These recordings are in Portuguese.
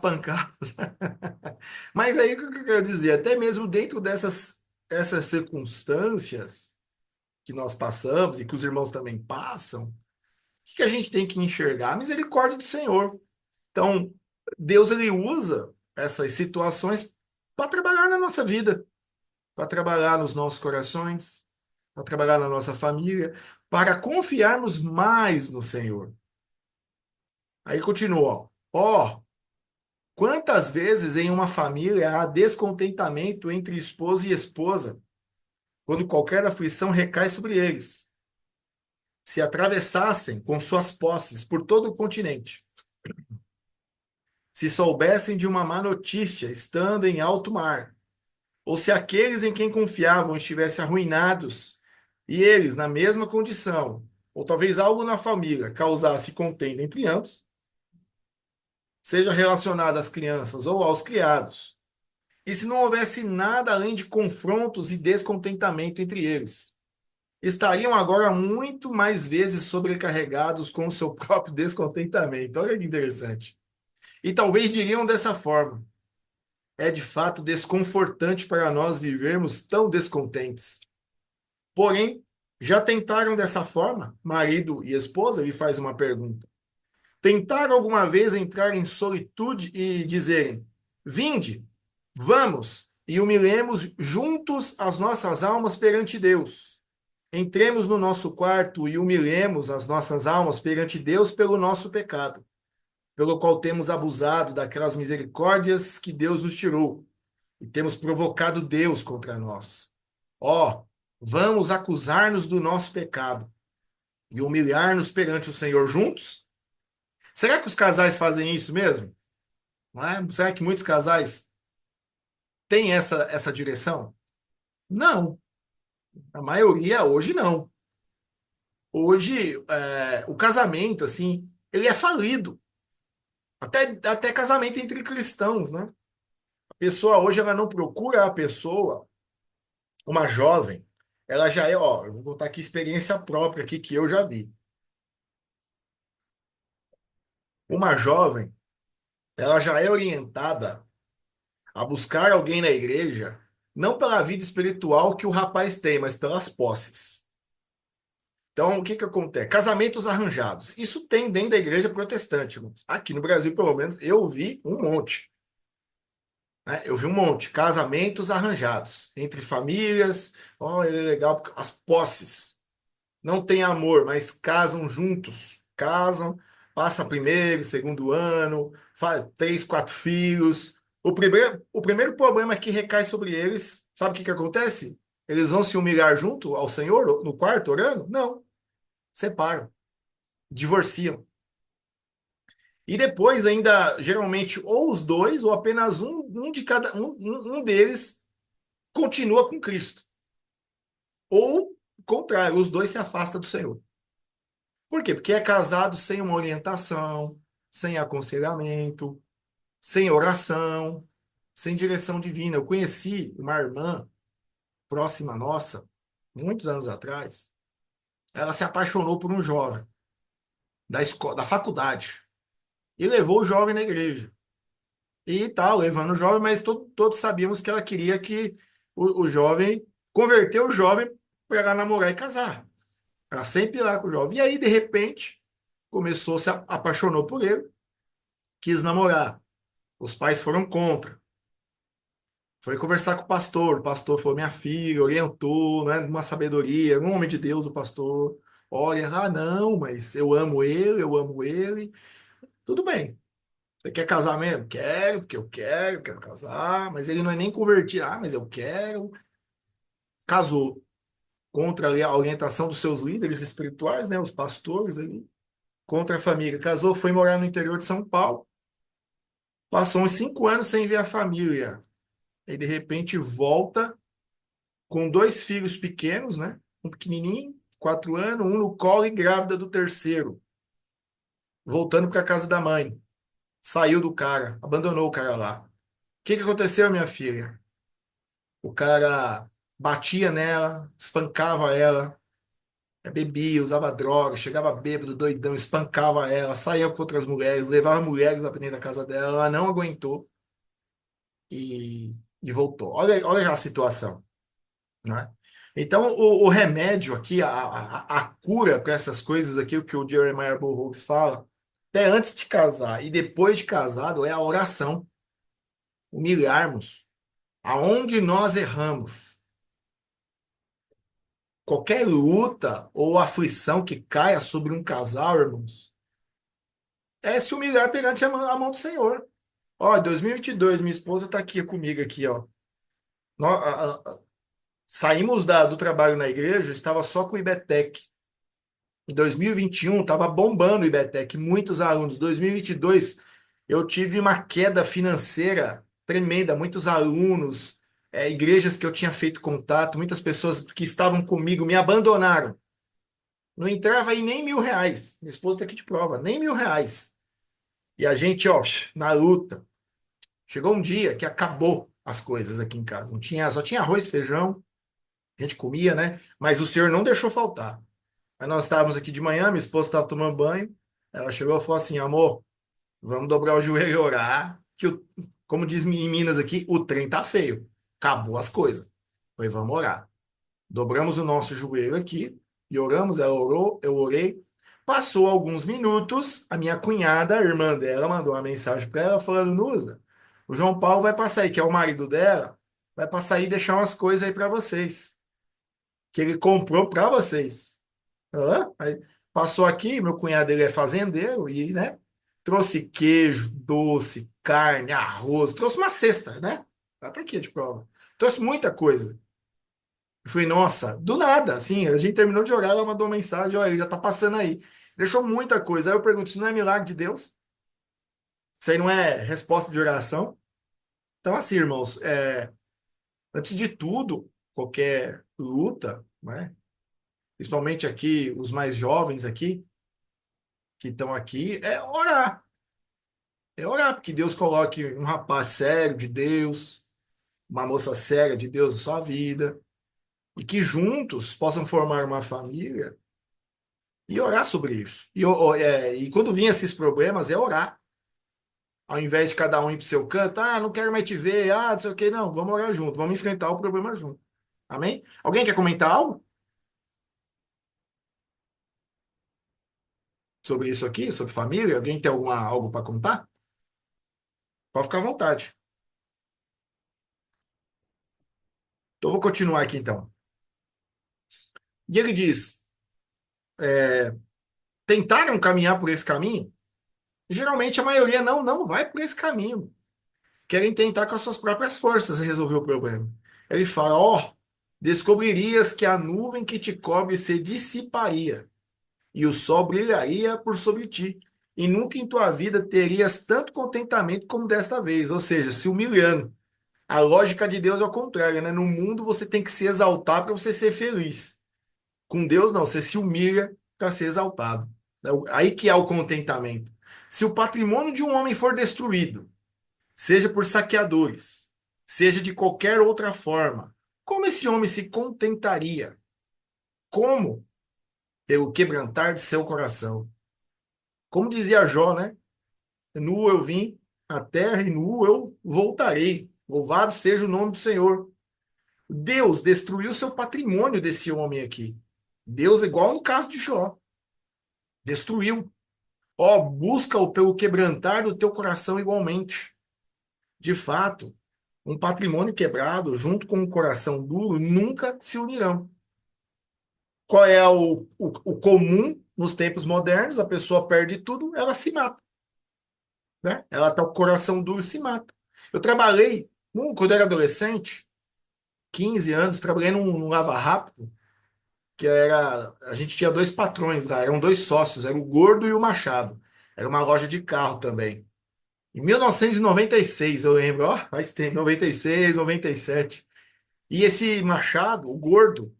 pancadas. Mas aí o que eu quero dizer, até mesmo dentro essas circunstâncias que nós passamos e que os irmãos também passam, o que a gente tem que enxergar? A misericórdia do Senhor. Então, Deus ele usa essas situações para trabalhar na nossa vida, para trabalhar nos nossos corações, para trabalhar na nossa família, para confiarmos mais no Senhor. Aí continua, ó, quantas vezes em uma família há descontentamento entre esposo e esposa, quando qualquer aflição recai sobre eles, se atravessassem com suas posses por todo o continente, se soubessem de uma má notícia estando em alto mar, ou se aqueles em quem confiavam estivessem arruinados e eles na mesma condição, ou talvez algo na família causasse contenda entre ambos, seja relacionado às crianças ou aos criados, e se não houvesse nada além de confrontos e descontentamento entre eles, estariam agora muito mais vezes sobrecarregados com o seu próprio descontentamento. Olha que interessante. E talvez diriam dessa forma: é de fato desconfortante para nós vivermos tão descontentes. Porém, já tentaram dessa forma? Marido e esposa? Ele faz uma pergunta. Tentaram alguma vez entrar em solitude e dizerem: vinde, vamos e humilhemos juntos as nossas almas perante Deus. Entremos no nosso quarto e humilhemos as nossas almas perante Deus pelo nosso pecado, pelo qual temos abusado daquelas misericórdias que Deus nos tirou e temos provocado Deus contra nós. Ó, vamos acusar-nos do nosso pecado e humilhar-nos perante o Senhor juntos? Será que os casais fazem isso mesmo? Não é? Será que muitos casais têm essa direção? Não. A maioria hoje não. Hoje, o casamento, assim, ele é falido. Até casamento entre cristãos, né? A pessoa hoje, ela não procura a pessoa, uma jovem, ela já é, ó, eu vou contar aqui experiência própria aqui que eu já vi. Uma jovem, ela já é orientada a buscar alguém na igreja, não pela vida espiritual que o rapaz tem, mas pelas posses. Então, o que que acontece? Casamentos arranjados. Isso tem dentro da igreja protestante, irmãos. Aqui no Brasil, pelo menos, eu vi um monte. Né? Eu vi um monte. Casamentos arranjados. Entre famílias. Oh, ele é legal. As posses. Não tem amor, mas casam juntos. Casam, passa primeiro, segundo ano, faz 3, 4 filhos. O primeiro problema que recai sobre eles, sabe o que que acontece? Eles vão se humilhar junto ao Senhor no quarto orando? Não, separam, divorciam. E depois ainda, geralmente, ou os dois, ou apenas um de cada, um deles continua com Cristo. Ou, contrário, os dois se afastam do Senhor. Por quê? Porque é casado sem uma orientação, sem aconselhamento, sem oração, sem direção divina. Eu conheci uma irmã próxima nossa, muitos anos atrás. Ela se apaixonou por um jovem da escola, da faculdade e levou o jovem na igreja. E tal, levando o jovem, mas todos sabíamos que ela queria que o jovem converter o jovem para namorar e casar. Ela sempre ia lá com o jovem. E aí, de repente, começou, se apaixonou por ele, quis namorar. Os pais foram contra. Foi conversar com o pastor falou, minha filha, orientou, né, uma sabedoria, um homem de Deus, o pastor. Olha, não, mas eu amo ele, eu amo ele. Tudo bem. Você quer casar mesmo? Quero, porque eu quero casar, mas ele não é nem convertido. Ah, mas eu quero. Casou contra ali a orientação dos seus líderes espirituais, né, os pastores ali, contra a família. Casou, foi morar no interior de São Paulo, passou uns 5 anos sem ver a família. Aí, de repente, volta com dois filhos pequenos, né? Um pequenininho, 4 anos, um no colo e grávida do terceiro, voltando para a casa da mãe. Saiu do cara, abandonou o cara lá. O que que aconteceu, minha filha? O cara batia nela, espancava ela, Bebia, usava droga, chegava bêbado, doidão, espancava ela, saía com outras mulheres, levava mulheres lá pra dentro da casa dela, ela não aguentou e voltou. Olha a situação, né? Então, o remédio aqui, a cura para essas coisas aqui, o que o Jeremiah Burroughs fala, até antes de casar e depois de casado, é a oração. Humilharmos. Aonde nós erramos, qualquer luta ou aflição que caia sobre um casal, irmãos, é se humilhar perante a mão do Senhor. Ó, 2022, minha esposa está aqui comigo aqui, ó. Saímos do trabalho na igreja, estava só com o IBETEC. Em 2021, estava bombando o IBETEC, muitos alunos. 2022, eu tive uma queda financeira tremenda, muitos alunos, igrejas que eu tinha feito contato, muitas pessoas que estavam comigo me abandonaram. Não entrava em nem R$ 1.000. Minha esposa está aqui de prova, nem R$ 1.000. E a gente, ó, na luta. Chegou um dia que acabou as coisas aqui em casa. Não tinha, só tinha arroz, feijão, a gente comia, né? Mas o Senhor não deixou faltar. Aí nós estávamos aqui de manhã, minha esposa estava tomando banho. Ela chegou e falou assim: amor, vamos dobrar o joelho e orar, que, como diz em Minas aqui, o trem tá feio. Acabou as coisas. Foi, vamos orar. Dobramos o nosso joelho aqui e oramos. Ela orou, eu orei. Passou alguns minutos, a minha cunhada, a irmã dela, mandou uma mensagem para ela falando: Nusa, o João Paulo vai passar aí, que é o marido dela, vai passar aí e deixar umas coisas aí para vocês, que ele comprou para vocês. Hã? Aí passou aqui, meu cunhado ele é fazendeiro e, né, trouxe queijo, doce, carne, arroz, trouxe uma cesta, né? Ela tá aqui de prova. Trouxe muita coisa. Eu falei, nossa, do nada, assim, a gente terminou de orar, ela mandou uma mensagem, olha, ele já tá passando aí. Deixou muita coisa. Aí eu pergunto, isso não é milagre de Deus? Isso aí não é resposta de oração? Então, assim, irmãos, antes de tudo, qualquer luta, né? Principalmente aqui, os mais jovens aqui, que estão aqui, é orar. É orar, porque Deus coloque um rapaz sério de Deus, uma moça séria de Deus na sua vida, e que juntos possam formar uma família e orar sobre isso. E quando vinha esses problemas, é orar. Ao invés de cada um ir para o seu canto, não quero mais te ver, não sei o quê, não, vamos orar junto, vamos enfrentar o problema junto. Amém? Alguém quer comentar algo sobre isso aqui, sobre família? Alguém tem algo para contar? Pode ficar à vontade. Então, eu vou continuar aqui então. E ele diz: tentaram caminhar por esse caminho? Geralmente a maioria não vai por esse caminho. Querem tentar com as suas próprias forças resolver o problema. Ele fala: ó, descobririas que a nuvem que te cobre se dissiparia, e o sol brilharia por sobre ti, e nunca em tua vida terias tanto contentamento como desta vez. Ou seja, se humilhando. A lógica de Deus é o contrário, né? No mundo você tem que se exaltar para você ser feliz. Com Deus, não, você se humilha para ser exaltado. Aí que é o contentamento. Se o patrimônio de um homem for destruído, seja por saqueadores, seja de qualquer outra forma, como esse homem se contentaria? Como? Pelo quebrantar de seu coração. Como dizia Jó, né? Nu eu vim à terra e nu eu voltarei. Louvado seja o nome do Senhor. Deus destruiu seu patrimônio desse homem aqui. Deus, igual no caso de Jó, destruiu. Ó, busca-o pelo quebrantar do teu coração igualmente. De fato, um patrimônio quebrado junto com um coração duro nunca se unirão. Qual é o comum nos tempos modernos? A pessoa perde tudo, ela se mata, né? Ela tá com o coração duro e se mata. Eu trabalhei, quando eu era adolescente, 15 anos, trabalhei num Lava Rápido, que era, a gente tinha dois patrões lá, eram dois sócios, era o Gordo e o Machado. Era uma loja de carro também. Em 1996, eu lembro, ó, faz tempo, 96, 97. E esse Machado, o Gordo,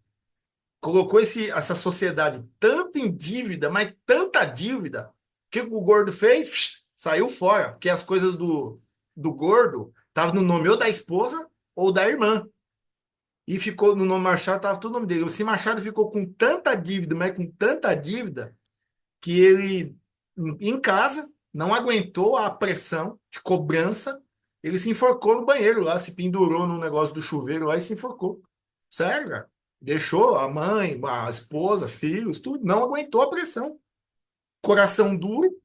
colocou essa sociedade tanto em dívida, mas tanta dívida, que o Gordo fez? Saiu fora, porque as coisas do Gordo estavam no nome ou da esposa ou da irmã. e ficou no nome Machado, estava tudo o nome dele. Esse Machado ficou com tanta dívida, mas com tanta dívida, que ele, em casa, não aguentou a pressão de cobrança. Ele se enforcou no banheiro lá, se pendurou no negócio do chuveiro lá e se enforcou. Sério, cara. Deixou a mãe, a esposa, filhos, tudo. Não aguentou a pressão. Coração duro,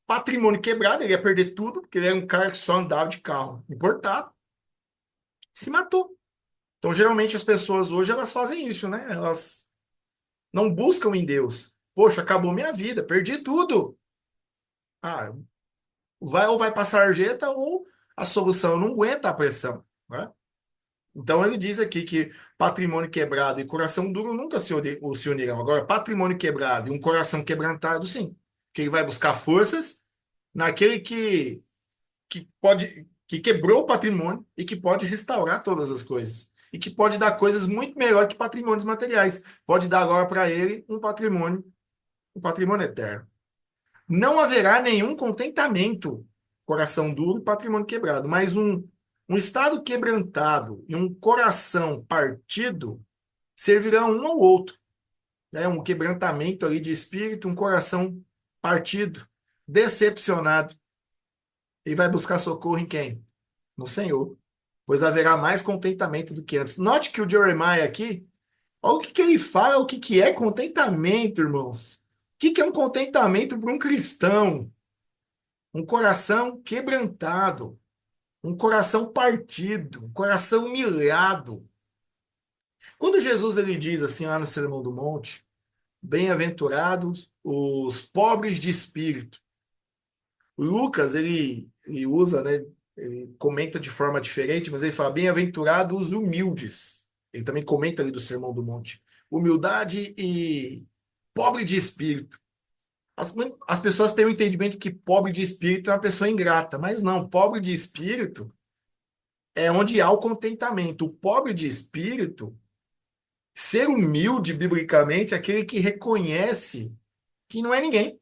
patrimônio quebrado, ele ia perder tudo, porque ele era um cara que só andava de carro importado. Se matou. Então, geralmente, as pessoas hoje, elas fazem isso, né? Elas não buscam em Deus. Poxa, acabou minha vida, perdi tudo. Ah, vai ou vai para a sarjeta ou a solução não aguenta a pressão, né? Então ele diz aqui que patrimônio quebrado e coração duro nunca se unirão. Agora, patrimônio quebrado e um coração quebrantado, sim. Que ele vai buscar forças naquele que pode, que quebrou o patrimônio e que pode restaurar todas as coisas. E que pode dar coisas muito melhor que patrimônios materiais. Pode dar agora para ele um patrimônio eterno. Não haverá nenhum contentamento, coração duro e patrimônio quebrado, mas um estado quebrantado e um coração partido servirão um ao outro. Né? Um quebrantamento ali de espírito, um coração partido, decepcionado. E vai buscar socorro em quem? No Senhor. Pois haverá mais contentamento do que antes. Note que o Jeremiah aqui, olha o que ele fala, o que é contentamento, irmãos. O que é um contentamento para um cristão? Um coração quebrantado, um coração partido, um coração humilhado. Quando Jesus ele diz assim lá no Sermão do Monte, bem-aventurados os pobres de espírito. O Lucas ele usa, né? Ele comenta de forma diferente, mas ele fala bem-aventurados os humildes. Ele também comenta ali do Sermão do Monte. Humildade e pobre de espírito. As pessoas têm o entendimento que pobre de espírito é uma pessoa ingrata, mas não, pobre de espírito é onde há o contentamento. O pobre de espírito, ser humilde biblicamente, é aquele que reconhece que não é ninguém.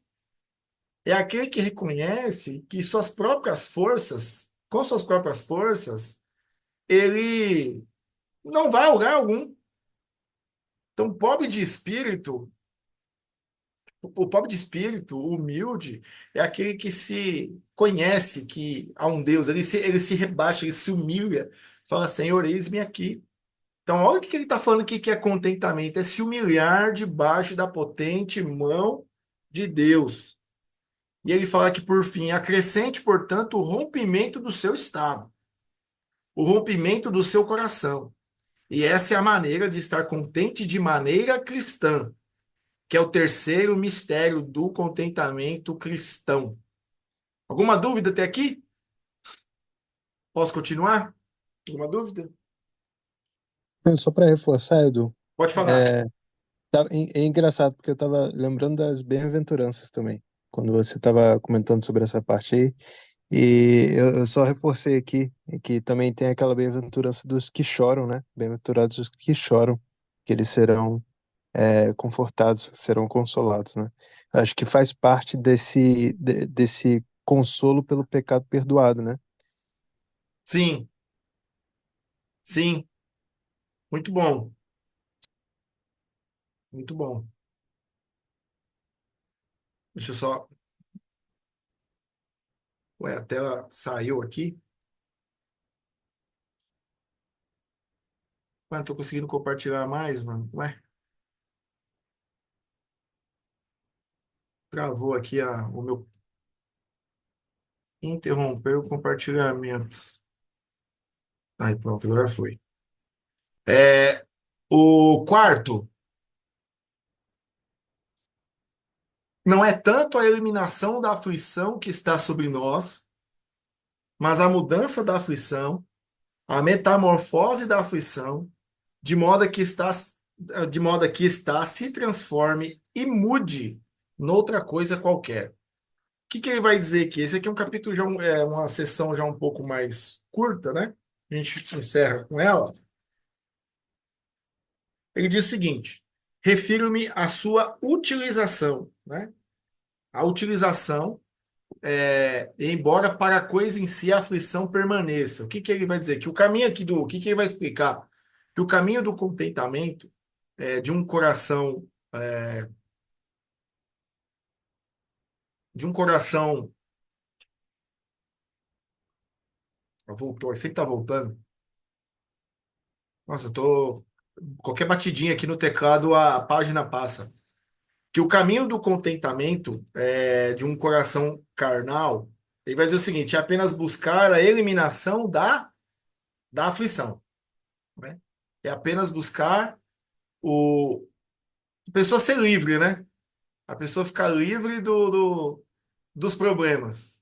É aquele que reconhece que suas próprias forças, com suas próprias forças, ele não vai a lugar algum. Então, pobre de espírito, o pobre de espírito, o humilde, é aquele que se conhece que há um Deus, ele se rebaixa, ele se humilha, fala, Senhor, eis-me aqui. Então, olha o que ele está falando aqui que é contentamento, é se humilhar debaixo da potente mão de Deus. E ele fala que, por fim, acrescente, portanto, o rompimento do seu estado, o rompimento do seu coração. E essa é a maneira de estar contente de maneira cristã, que é o terceiro mistério do contentamento cristão. Alguma dúvida até aqui? Posso continuar? Alguma dúvida? Só para reforçar, Edu, Pode falar. é, é engraçado porque eu estava lembrando das bem-aventuranças também, quando você estava comentando sobre essa parte aí, e eu só reforcei aqui que também tem aquela bem-aventurança dos que choram, né? Bem-aventurados os que choram, que eles serão confortados, serão consolados, né? Acho que faz parte desse consolo pelo pecado perdoado, né? Sim, sim. Muito bom. Muito bom. Deixa eu só. Ué, a tela saiu aqui. Ué, não tô conseguindo compartilhar mais, mano. Ué, travou aqui o meu. Interromper o compartilhamento. Aí, pronto, agora foi. O quarto, não é tanto a eliminação da aflição que está sobre nós, mas a mudança da aflição, a metamorfose da aflição, de modo que está, se transforme e mude noutra coisa qualquer. O que ele vai dizer aqui? Esse aqui é um capítulo já uma sessão já um pouco mais curta, né? A gente encerra com ela. Ele diz o seguinte: refiro-me à sua utilização, né? A utilização, embora para a coisa em si a aflição permaneça. O que ele vai dizer? Que o caminho aqui o que ele vai explicar? que o caminho do contentamento de um coração, de um coração, voltou, sempre tá voltando. Nossa, eu tô qualquer batidinha aqui no teclado a página passa. Que o caminho do contentamento de um coração carnal, ele vai dizer o seguinte: é apenas buscar a eliminação da aflição, né? É apenas buscar a pessoa ser livre, né? A pessoa ficar livre dos problemas.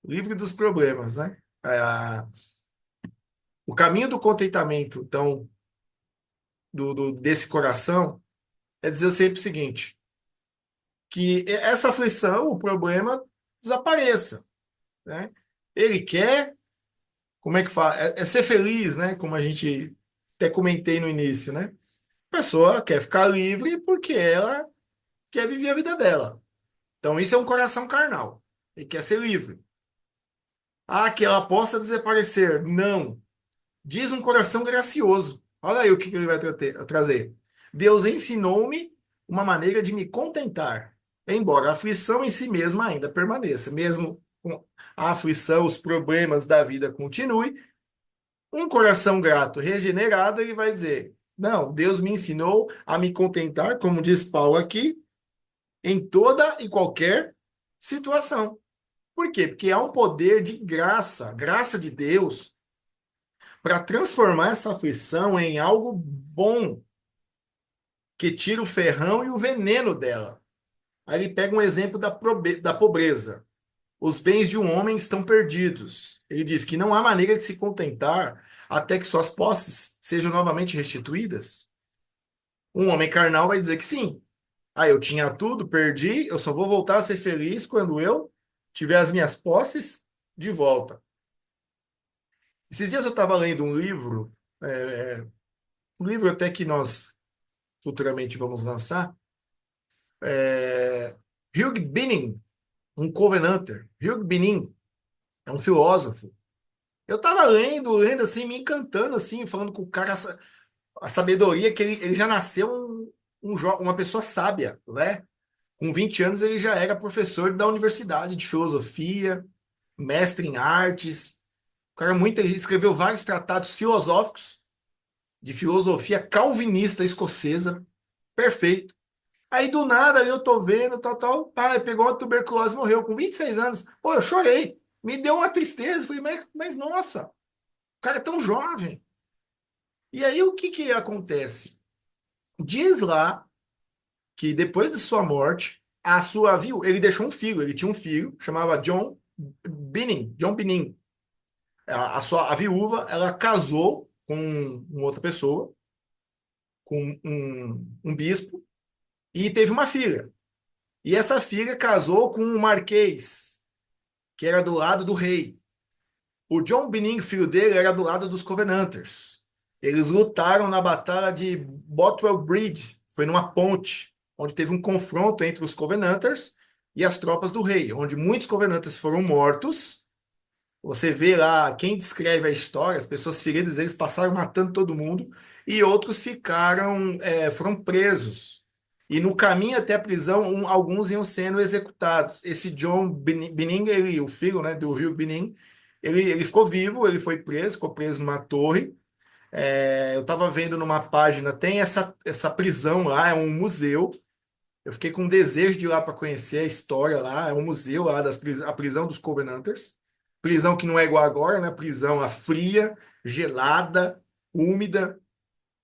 Livre dos problemas, né? O caminho do contentamento, então, desse coração, é dizer sempre o seguinte: que essa aflição, o problema, desapareça, né? Ele quer, como é que fala? É ser feliz, né? Como a gente até comentei no início, né? A pessoa quer ficar livre porque ela quer viver a vida dela. Então, isso é um coração carnal. Ele quer ser livre. Ah, que ela possa desaparecer. Não. Diz um coração gracioso. Olha aí o que ele vai trazer. Deus ensinou-me uma maneira de me contentar, embora a aflição em si mesma ainda permaneça. Mesmo com a aflição, os problemas da vida continuem, um coração grato, regenerado, ele vai dizer: não, Deus me ensinou a me contentar, como diz Paulo aqui, em toda e qualquer situação. Por quê? Porque há um poder de graça, graça de Deus, para transformar essa aflição em algo bom, que tira o ferrão e o veneno dela. Aí ele pega um exemplo da pobreza. Os bens de um homem estão perdidos. Ele diz que não há maneira de se contentar até que suas posses sejam novamente restituídas. Um homem carnal vai dizer que sim. Ah, eu tinha tudo, perdi, eu só vou voltar a ser feliz quando eu tiver as minhas posses de volta. Esses dias eu estava lendo é, um livro até que nós futuramente vamos lançar, Hugh Binning, um Covenanter. Hugh Binning é um filósofo. Eu estava lendo assim, me encantando assim, falando com o cara, a sabedoria que ele já nasceu uma pessoa sábia, né? Com 20 anos ele já era professor da universidade de filosofia, mestre em artes. O cara ele escreveu vários tratados filosóficos de filosofia calvinista escocesa. Perfeito. Aí do nada ali eu tô vendo, tal, tal. Ah, ele pegou uma tuberculose e morreu com 26 anos. Pô, eu chorei. Me deu uma tristeza. Falei, mas nossa, o cara é tão jovem. E aí o que que acontece? Diz lá que depois de sua morte, a sua viu, ele deixou um filho, ele tinha um filho, chamava John Binning. A viúva, ela casou com uma outra pessoa, com um bispo, e teve uma filha. E essa filha casou com um marquês, que era do lado do rei. O John Binning, filho dele, era do lado dos Covenanters. Eles lutaram na batalha de Bothwell Bridge, foi numa ponte, onde teve um confronto entre os Covenanters e as tropas do rei, onde muitos Covenanters foram mortos. Você vê lá quem descreve a história, as pessoas feridas, eles passaram matando todo mundo, e outros foram presos. E no caminho até a prisão, alguns iam sendo executados. Esse John Binning, o filho, né, do Hugh Binning, ele ficou vivo, ele ficou preso numa torre. Eu estava vendo numa página, tem essa prisão lá, é um museu. Eu fiquei com desejo de ir lá para conhecer a história lá. É um museu lá a prisão dos Covenanters. Prisão que não é igual agora, né? Prisão fria, gelada, úmida.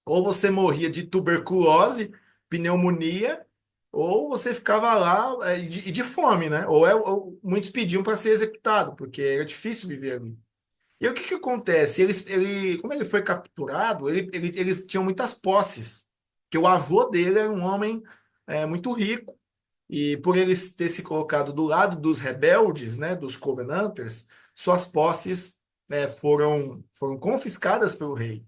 Ou você morria de tuberculose, pneumonia, ou você ficava lá de fome, né? Ou muitos pediam para ser executado, porque era difícil viver ali. E o que que acontece? Como ele foi capturado, eles tinham muitas posses, que o avô dele era um homem muito rico, e por eles ter se colocado do lado dos rebeldes, né, dos Covenanters, suas posses foram confiscadas pelo rei.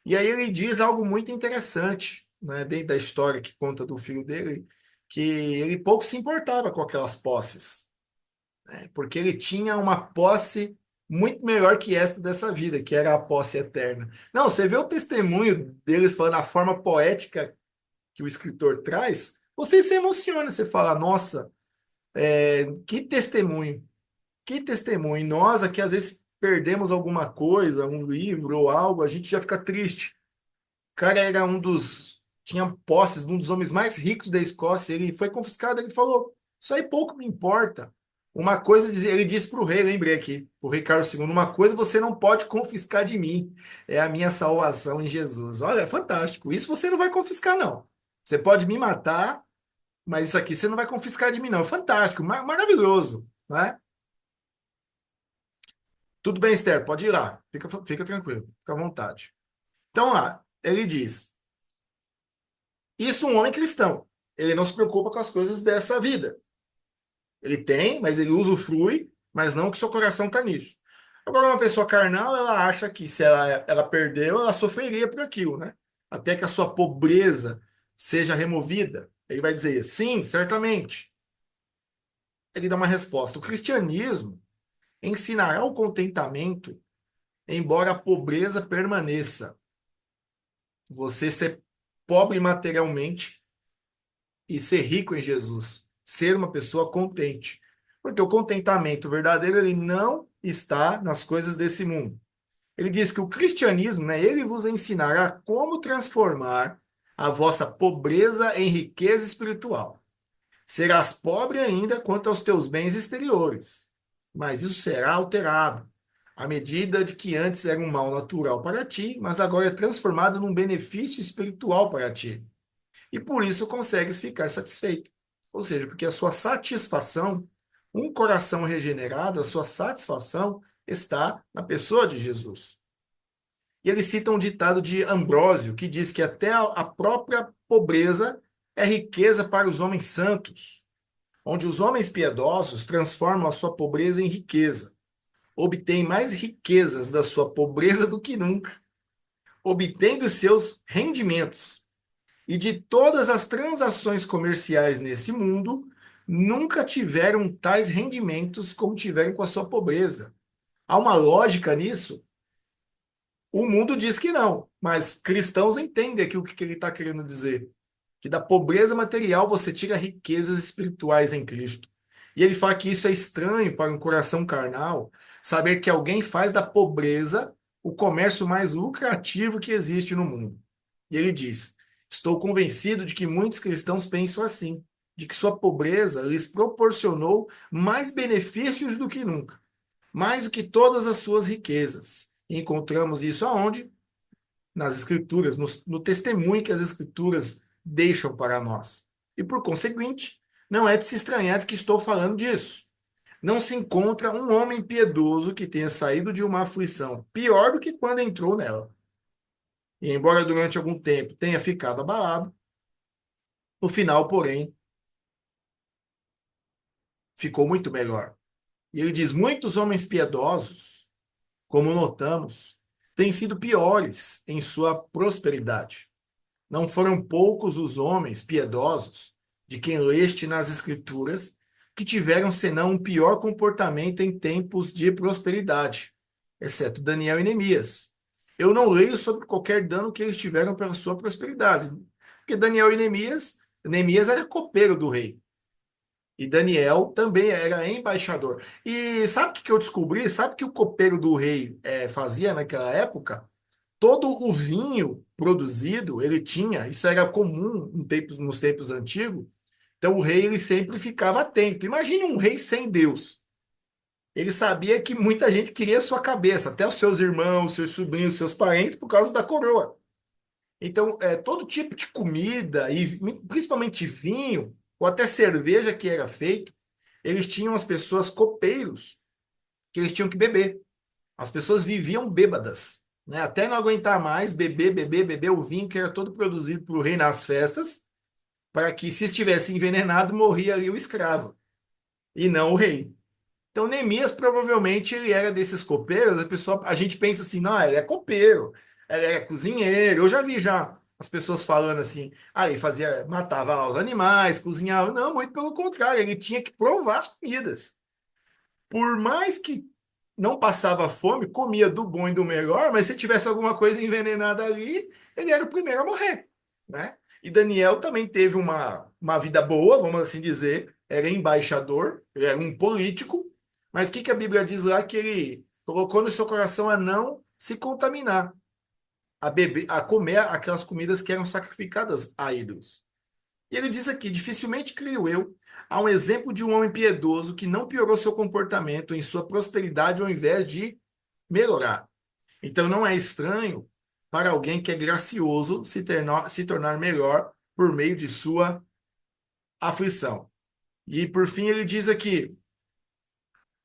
E aí ele diz algo muito interessante, né, dentro da história que conta do filho dele, que ele pouco se importava com aquelas posses, né, porque ele tinha uma posse muito melhor que esta dessa vida, que era a posse eterna. Não, você vê o testemunho deles falando a forma poética que o escritor traz, você se emociona, você fala, nossa, que testemunho, que testemunho. E nós aqui às vezes perdemos alguma coisa, um livro ou algo, a gente já fica triste. O cara era tinha posses de um dos homens mais ricos da Escócia, ele foi confiscado, ele falou, isso aí pouco me importa. Uma coisa, ele disse para o rei, lembrei aqui, o rei Carlos II, uma coisa você não pode confiscar de mim, é a minha salvação em Jesus. Olha, é fantástico, isso você não vai confiscar, não. Você pode me matar, mas isso aqui você não vai confiscar de mim, não. Fantástico, maravilhoso, né? Tudo bem, Esther, pode ir lá, fica tranquilo, fica à vontade. Então, lá, ele diz, isso um homem cristão. Ele não se preocupa com as coisas dessa vida. Ele tem, mas ele usufrui, mas não que seu coração está nisso. Agora, uma pessoa carnal, ela acha que se ela perdeu, ela sofreria por aquilo, né? Até que a sua pobreza seja removida. Ele vai dizer, sim, certamente. Ele dá uma resposta. O cristianismo ensinará o contentamento, embora a pobreza permaneça. Você ser pobre materialmente e ser rico em Jesus, ser uma pessoa contente. Porque o contentamento verdadeiro ele não está nas coisas desse mundo. Ele diz que o cristianismo, né, ele vos ensinará como transformar a vossa pobreza em riqueza espiritual. Serás pobre ainda quanto aos teus bens exteriores, mas isso será alterado, à medida de que antes era um mal natural para ti, mas agora é transformado num benefício espiritual para ti e por isso consegues ficar satisfeito. Ou seja, porque a sua satisfação, um coração regenerado, a sua satisfação está na pessoa de Jesus. E ele cita um ditado de Ambrósio, que diz que até a própria pobreza é riqueza para os homens santos, onde os homens piedosos transformam a sua pobreza em riqueza, obtêm mais riquezas da sua pobreza do que nunca, obtendo seus rendimentos e de todas as transações comerciais nesse mundo, nunca tiveram tais rendimentos como tiveram com a sua pobreza. Há uma lógica nisso? O mundo diz que não, mas cristãos entendem aqui o que ele está querendo dizer. Que da pobreza material você tira riquezas espirituais em Cristo. E ele fala que isso é estranho para um coração carnal, saber que alguém faz da pobreza o comércio mais lucrativo que existe no mundo. E ele diz: estou convencido de que muitos cristãos pensam assim, de que sua pobreza lhes proporcionou mais benefícios do que nunca, mais do que todas as suas riquezas. E encontramos isso aonde? Nas Escrituras, no testemunho que as Escrituras deixam para nós. E por conseguinte, não é de se estranhar de que estou falando disso. Não se encontra um homem piedoso que tenha saído de uma aflição pior do que quando entrou nela. E embora durante algum tempo tenha ficado abalado, no final, porém, ficou muito melhor. E ele diz: muitos homens piedosos, como notamos, têm sido piores em sua prosperidade. Não foram poucos os homens piedosos, de quem leste nas Escrituras, que tiveram senão um pior comportamento em tempos de prosperidade, exceto Daniel e Neemias. Eu não leio sobre qualquer dano que eles tiveram pela sua prosperidade, porque Daniel e Neemias era copeiro do rei. E Daniel também era embaixador. E sabe o que eu descobri? Sabe o que o copeiro do rei fazia naquela época? Todo o vinho produzido, ele tinha, isso era comum nos tempos antigos, então o rei ele sempre ficava atento. Imagine um rei sem Deus. Ele sabia que muita gente queria sua cabeça, até os seus irmãos, seus sobrinhos, seus parentes, por causa da coroa. Então, todo tipo de comida, e principalmente vinho, ou até cerveja que era feito, eles tinham as pessoas copeiros, que eles tinham que beber. As pessoas viviam bêbadas, né? Até não aguentar mais, beber o vinho que era todo produzido para o rei nas festas, para que se estivesse envenenado, morria ali o escravo, e não o rei. Então, Neemias provavelmente ele era desses copeiros, a gente pensa assim, não, ele é copeiro, ele é cozinheiro. Eu já vi já as pessoas falando assim, ele matava lá os animais, cozinhava. Não, muito pelo contrário, ele tinha que provar as comidas. Por mais que não passava fome, comia do bom e do melhor, mas se tivesse alguma coisa envenenada ali, ele era o primeiro a morrer, né? E Daniel também teve uma vida boa, vamos assim dizer, era embaixador, ele era um político, mas o que que a Bíblia diz lá? Que ele colocou no seu coração a não se contaminar, a beber, a comer aquelas comidas que eram sacrificadas a ídolos. E ele diz aqui: dificilmente creio eu, há um exemplo de um homem piedoso que não piorou seu comportamento em sua prosperidade ao invés de melhorar. Então não é estranho para alguém que é gracioso se tornar melhor por meio de sua aflição. E por fim ele diz aqui: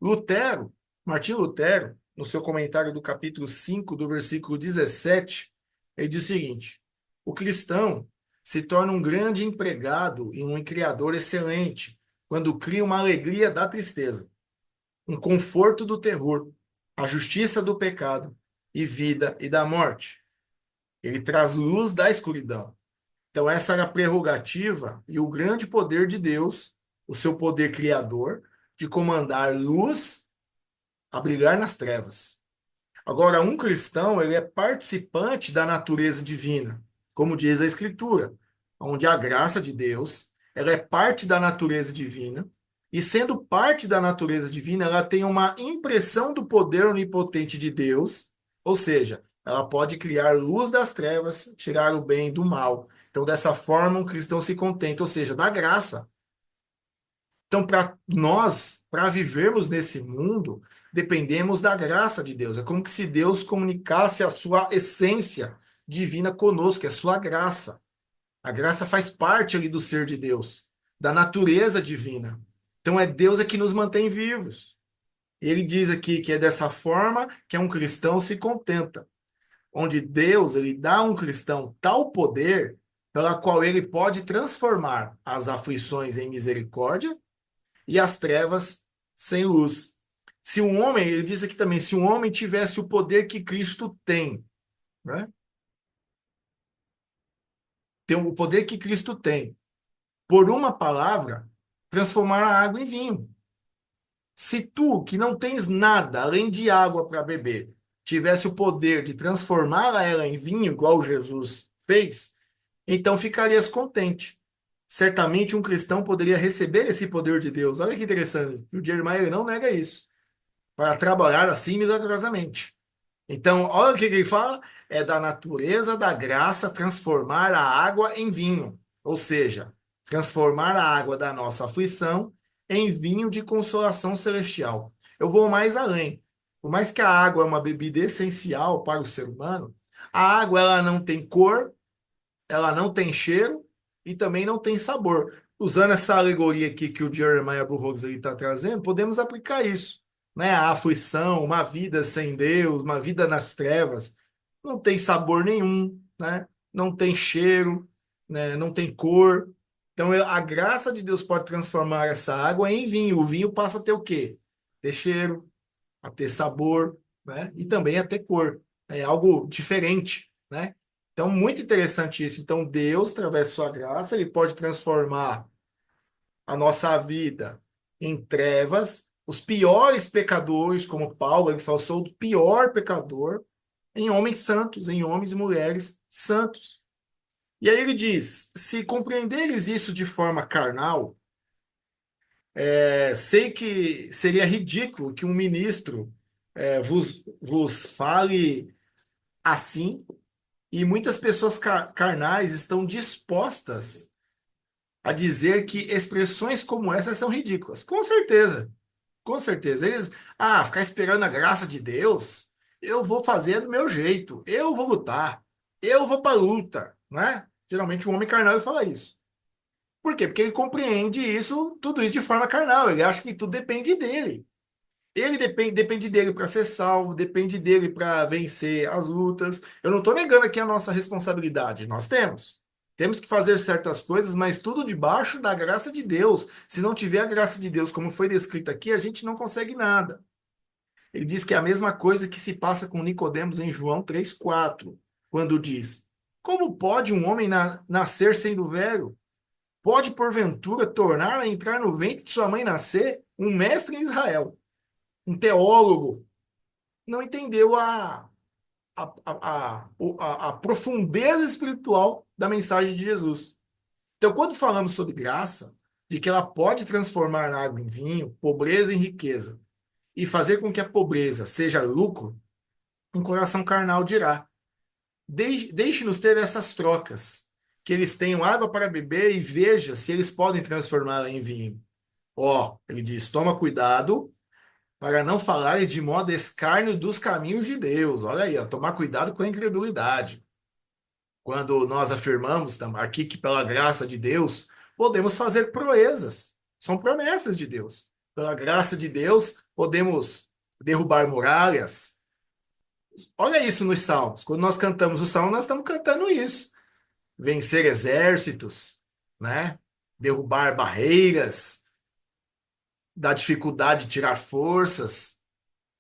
Lutero, Martim Lutero, no seu comentário do capítulo 5 do versículo 17, ele diz o seguinte: o cristão se torna um grande empregado e um criador excelente quando cria uma alegria da tristeza, um conforto do terror, a justiça do pecado e vida e da morte. Ele traz luz da escuridão. Então, essa era a prerrogativa e o grande poder de Deus, o seu poder criador, de comandar luz a brilhar nas trevas. Agora, um cristão, ele é participante da natureza divina, como diz a Escritura, onde a graça de Deus, ela é parte da natureza divina, e sendo parte da natureza divina, ela tem uma impressão do poder onipotente de Deus, ou seja, ela pode criar luz das trevas, tirar o bem do mal. Então, dessa forma, um cristão se contenta, ou seja, da graça. Então, para nós, para vivermos nesse mundo, dependemos da graça de Deus. É como que se Deus comunicasse a sua essência divina conosco, é a sua graça. A graça faz parte ali do ser de Deus, da natureza divina. Então, é Deus é que nos mantém vivos. Ele diz aqui que é dessa forma que um cristão se contenta, onde Deus ele dá a um cristão tal poder pela qual ele pode transformar as aflições em misericórdia e as trevas sem luz. Se um homem, ele diz aqui também, se um homem tivesse o poder que Cristo tem, né? Tem o poder que Cristo tem, por uma palavra, transformar a água em vinho. Se tu, que não tens nada além de água para beber, tivesse o poder de transformar ela em vinho, igual Jesus fez, então ficarias contente. Certamente um cristão poderia receber esse poder de Deus. Olha que interessante. O Jeremiah não nega isso. Para trabalhar assim milagrosamente. Então, olha o que ele fala: é da natureza da graça transformar a água em vinho, ou seja, transformar a água da nossa aflição em vinho de consolação celestial. Eu vou mais além. Por mais que a água é uma bebida essencial para o ser humano, a água ela não tem cor, ela não tem cheiro e também não tem sabor. Usando essa alegoria aqui que o Jeremiah Burroughs está trazendo, podemos aplicar isso, né? A aflição, uma vida sem Deus, uma vida nas trevas, não tem sabor nenhum, né? Não tem cheiro, né? Não tem cor. Então, a graça de Deus pode transformar essa água em vinho. O vinho passa a ter o quê? Ter cheiro, a ter sabor, né? E também a ter cor. É algo diferente, né? Então, muito interessante isso. Então, Deus, através de sua graça, ele pode transformar a nossa vida em trevas, os piores pecadores, como Paulo, ele falou, sou o pior pecador, em homens santos, em homens e mulheres santos. E aí ele diz: se compreenderes isso de forma carnal, sei que seria ridículo que um ministro vos fale assim, e muitas pessoas carnais estão dispostas a dizer que expressões como essas são ridículas. Com certeza, com certeza. Eles, ficar esperando a graça de Deus, eu vou fazer do meu jeito, eu vou lutar, eu vou para a luta, né? Geralmente o homem carnal fala isso. Por quê? Porque ele compreende isso, tudo isso de forma carnal. Ele acha que tudo depende dele. Ele depende dele para ser salvo, depende dele para vencer as lutas. Eu não estou negando aqui a nossa responsabilidade, nós temos. Temos que fazer certas coisas, mas tudo debaixo da graça de Deus. Se não tiver a graça de Deus, como foi descrito aqui, a gente não consegue nada. Ele diz que é a mesma coisa que se passa com Nicodemos em João 3,4, quando diz: como pode um homem nascer sendo velho? Pode, porventura, tornar a entrar no ventre de sua mãe nascer? Um mestre em Israel, um teólogo, não entendeu a profundeza espiritual da mensagem de Jesus. Então, quando falamos sobre graça, de que ela pode transformar água em vinho, pobreza em riqueza, e fazer com que a pobreza seja lucro, um coração carnal dirá: Deixe-nos ter essas trocas, que eles tenham água para beber e veja se eles podem transformá-la em vinho. Ó, ele diz: toma cuidado para não falares de modo escárnio dos caminhos de Deus. Olha aí, ó, tomar cuidado com a incredulidade. Quando nós afirmamos aqui que pela graça de Deus podemos fazer proezas, são promessas de Deus. Pela graça de Deus podemos derrubar muralhas. Olha isso nos salmos. Quando nós cantamos o salmo, nós estamos cantando isso. Vencer exércitos, né? Derrubar barreiras, da dificuldade de tirar forças.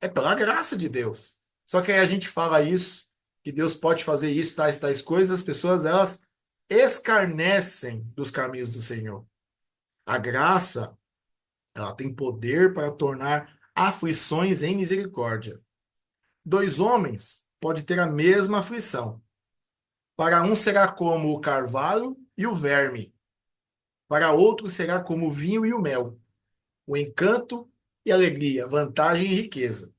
É pela graça de Deus. Só que aí a gente fala isso, que Deus pode fazer isso, tais coisas, as pessoas elas escarnecem dos caminhos do Senhor. A graça, ela tem poder para tornar aflições em misericórdia. Dois homens podem ter a mesma aflição. Para um será como o carvalho e o verme. Para outro será como o vinho e o mel, o encanto e alegria, vantagem e riqueza.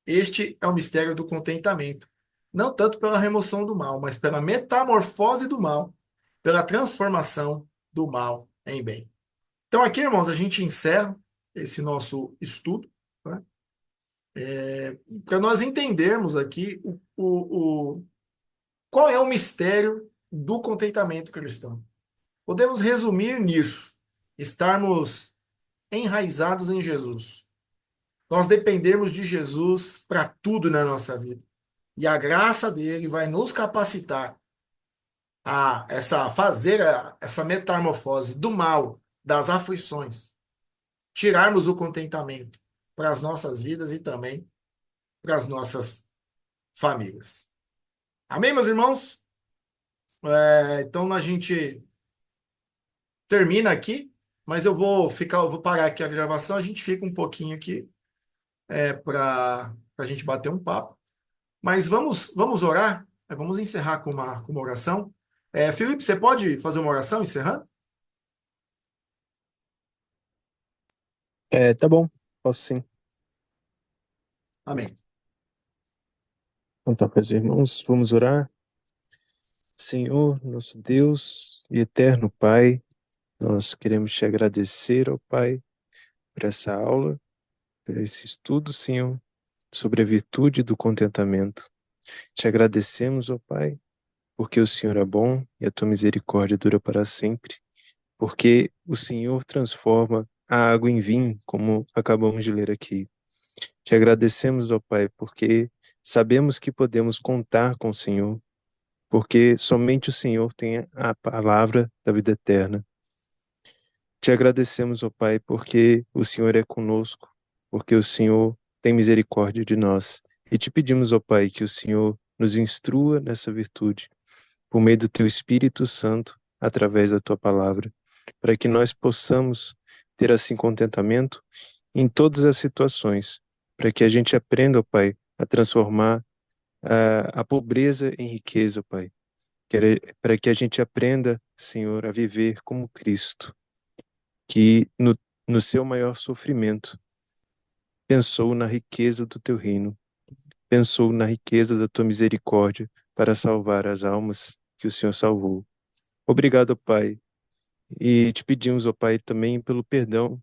Este é o mistério do contentamento, não tanto pela remoção do mal, mas pela metamorfose do mal, pela transformação do mal em bem. Então, aqui, irmãos, a gente encerra esse nosso estudo, né? Para nós entendermos aqui qual é o mistério do contentamento cristão. Podemos resumir nisso: estarmos enraizados em Jesus. Nós dependemos de Jesus para tudo na nossa vida. E a graça dele vai nos capacitar essa metamorfose do mal, das aflições, tirarmos o contentamento para as nossas vidas e também para as nossas famílias. Amém, meus irmãos? Então a gente termina aqui, mas eu vou parar aqui a gravação, a gente fica um pouquinho aqui para a gente bater um papo. Mas vamos orar? Vamos encerrar com uma oração. Felipe, você pode fazer uma oração encerrando? Tá bom, posso sim. Amém. Então tá, meus irmãos, vamos orar. Senhor, nosso Deus e eterno Pai, nós queremos te agradecer, ó Pai, por essa aula, por esse estudo, Senhor, sobre a virtude do contentamento. Te agradecemos, ó Pai, porque o Senhor é bom e a tua misericórdia dura para sempre, porque o Senhor transforma a água em vinho, como acabamos de ler aqui. Te agradecemos, ó Pai, porque sabemos que podemos contar com o Senhor, porque somente o Senhor tem a palavra da vida eterna. Te agradecemos, ó Pai, porque o Senhor é conosco, porque o Senhor tem misericórdia de nós. E te pedimos, ó Pai, que o Senhor nos instrua nessa virtude, por meio do teu Espírito Santo, através da tua palavra, para que nós possamos ter assim contentamento em todas as situações, para que a gente aprenda, ó Pai, a transformar a pobreza em riqueza, ó Pai, para que a gente aprenda, Senhor, a viver como Cristo, que no seu maior sofrimento pensou na riqueza do teu reino, pensou na riqueza da tua misericórdia para salvar as almas que o Senhor salvou. Obrigado, ó Pai, e te pedimos, ó Pai, também pelo perdão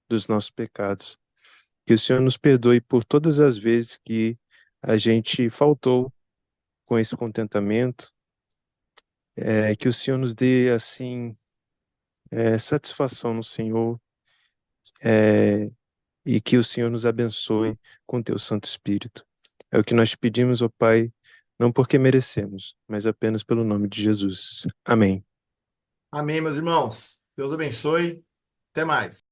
dos nossos pecados, que o Senhor nos perdoe por todas as vezes que a gente faltou com esse contentamento, que o Senhor nos dê, assim, satisfação no Senhor, é, e que o Senhor nos abençoe com teu Santo Espírito. É o que nós pedimos, ó Pai, não porque merecemos, mas apenas pelo nome de Jesus. Amém. Amém, meus irmãos. Deus abençoe. Até mais.